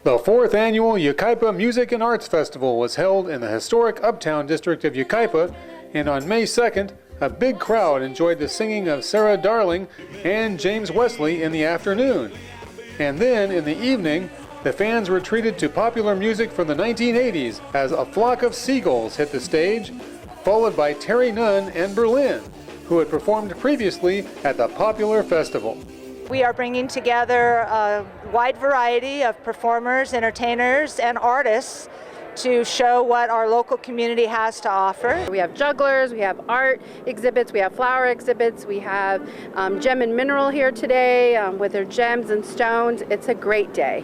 The 4th annual Yucaipa Music and Arts Festival was held in the historic Uptown district of Yucaipa, and on May 2nd, a big crowd enjoyed the singing of Sarah Darling and James Wesley in the afternoon. And then, in the evening, the fans were treated to popular music from the 1980s as a flock of Seagulls hit the stage, followed by Terri Nunn and Berlin, who had performed previously at the popular festival. We are bringing together a wide variety of performers, entertainers, and artists to show what our local community has to offer. We have jugglers, we have art exhibits, we have flower exhibits, we have gem and mineral here today with their gems and stones. It's a great day.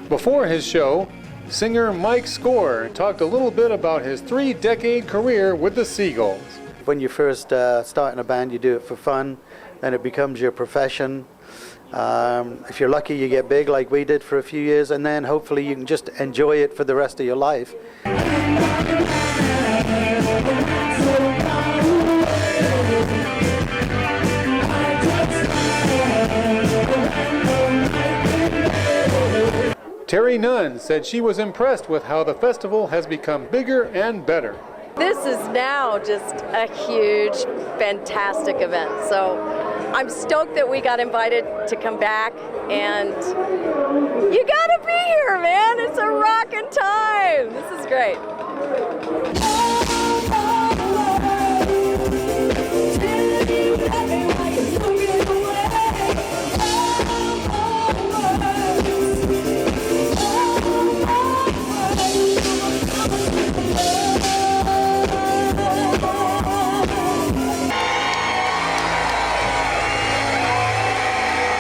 Before his show, singer Mike Score talked a little bit about his 3-decade career with the Seagulls. When you first start in a band, you do it for fun, and it becomes your profession. If you're lucky, you get big like we did for a few years, and then hopefully you can just enjoy it for the rest of your life. Terri Nunn said she was impressed with how the festival has become bigger and better. This is now just a huge, fantastic event. So I'm stoked that we got invited to come back, and you gotta be here, man. It's a rockin' time. This is great.